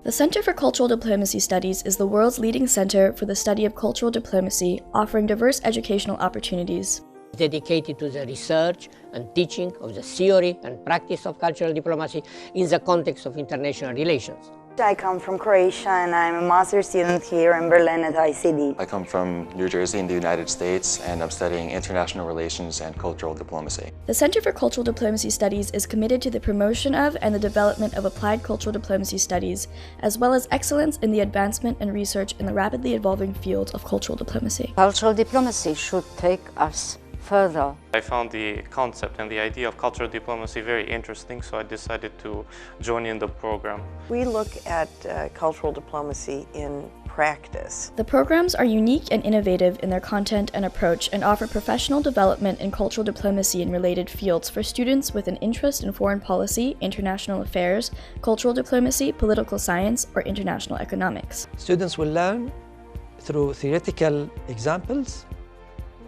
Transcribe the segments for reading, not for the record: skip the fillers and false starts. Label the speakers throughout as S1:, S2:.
S1: The Center for Cultural Diplomacy Studies is the world's leading center for the study of cultural diplomacy, offering diverse educational opportunities.
S2: Dedicated to the research and teaching of the theory and practice of cultural diplomacy in the context of international relations.
S3: I come from Croatia and I'm a master's student here in Berlin at ICD.
S4: I come from New Jersey in the United States and I'm studying international relations and cultural diplomacy.
S1: The Center for Cultural Diplomacy Studies is committed to the promotion of and the development of applied cultural diplomacy studies, as well as excellence in the advancement and research in the rapidly evolving field of cultural diplomacy.
S5: Cultural diplomacy should take us further.
S6: I found the concept and the idea of cultural diplomacy very interesting, so I decided to join in the program.
S7: We look at cultural diplomacy in practice.
S1: The programs are unique and innovative in their content and approach and offer professional development in cultural diplomacy and related fields for students with an interest in foreign policy, international affairs, cultural diplomacy, political science, or international economics.
S8: Students will learn through theoretical examples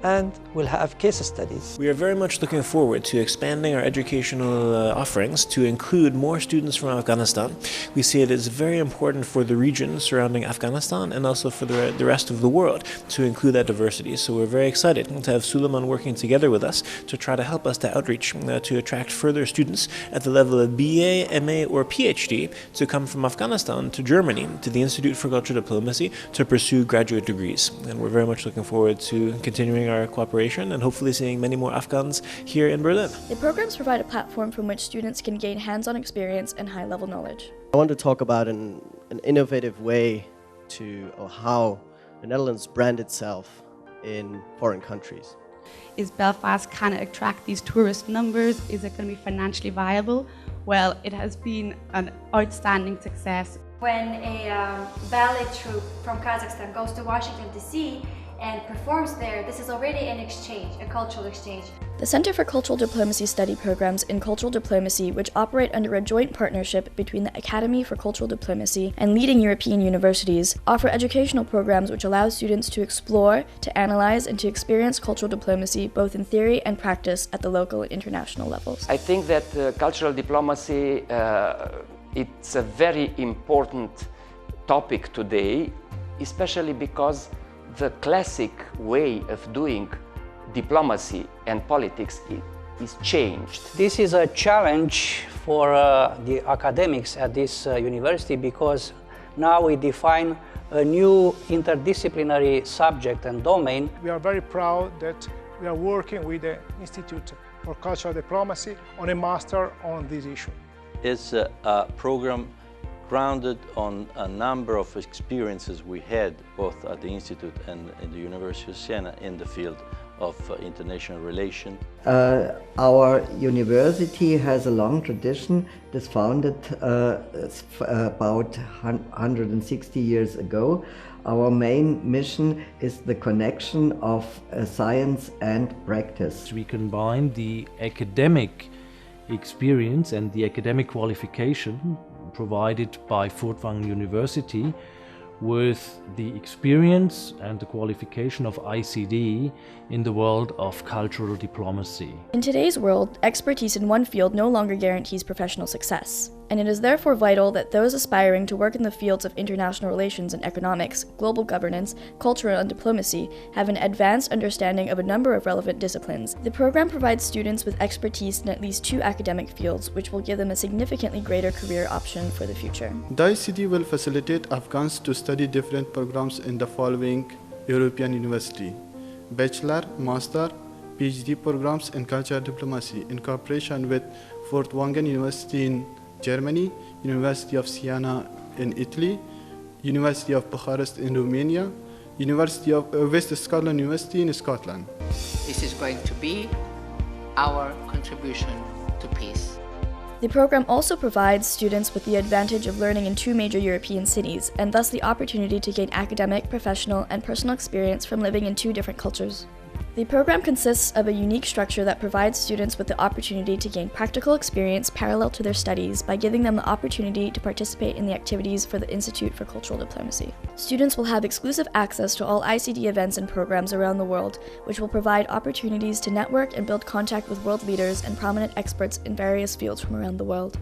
S8: and we'll have case studies.
S9: We are very much looking forward to expanding our educational offerings to include more students from Afghanistan. We see it as very important for the region surrounding Afghanistan and also for the rest of the world to include that diversity. So we're very excited to have Suliman working together with us to try to help us to outreach, to attract further students at the level of BA, MA or PhD to come from Afghanistan to Germany, to the Institute for Cultural Diplomacy to pursue graduate degrees. And we're very much looking forward to continuing our cooperation and hopefully seeing many more Afghans here in Berlin.
S1: The programs provide a platform from which students can gain hands-on experience and high-level knowledge.
S10: I want to talk about an innovative way or how the Netherlands brand itself in foreign countries.
S11: Is Belfast can attract these tourist numbers? Is it going to be financially viable? Well, it has been an outstanding success.
S12: When a ballet troupe from Kazakhstan goes to Washington, D.C., and performs there, this is already an exchange, a cultural exchange.
S1: The Center for Cultural Diplomacy study programs in cultural diplomacy, which operate under a joint partnership between the Academy for Cultural Diplomacy and leading European universities, offer educational programs which allow students to explore, to analyze, and to experience cultural diplomacy both in theory and practice at the local and international levels.
S13: I think that cultural diplomacy it's a very important topic today, especially because the classic way of doing diplomacy and politics is changed.
S14: This is a challenge for the academics at this university because now we define a new interdisciplinary subject and domain.
S15: We are very proud that we are working with the Institute for Cultural Diplomacy on a master on this issue.
S16: It's a program grounded on a number of experiences we had both at the Institute and in the University of Siena in the field of international relations.
S17: Our university has a long tradition. It was founded about 160 years ago. Our main mission is the connection of science and practice.
S18: We combine the academic experience and the academic qualification provided by Ford University with the experience and the qualification of ICD in the world of cultural diplomacy.
S1: In today's world, expertise in one field no longer guarantees professional success, and it is therefore vital that those aspiring to work in the fields of international relations and economics, global governance, culture, and diplomacy have an advanced understanding of a number of relevant disciplines. The program provides students with expertise in at least 2 academic fields, which will give them a significantly greater career option for the future.
S19: The ICD will facilitate Afghans to study different programs in the following European university: Bachelor, Master, PhD programs in cultural diplomacy in cooperation with Wانگن University in Germany, University of Siena in Italy, University of Bucharest in Romania, University of West Scotland University in Scotland.
S20: This is going to be our contribution to peace.
S1: The program also provides students with the advantage of learning in 2 major European cities, and thus the opportunity to gain academic, professional, and personal experience from living in 2 different cultures. The program consists of a unique structure that provides students with the opportunity to gain practical experience parallel to their studies by giving them the opportunity to participate in the activities for the Institute for Cultural Diplomacy. Students will have exclusive access to all ICD events and programs around the world, which will provide opportunities to network and build contact with world leaders and prominent experts in various fields from around the world.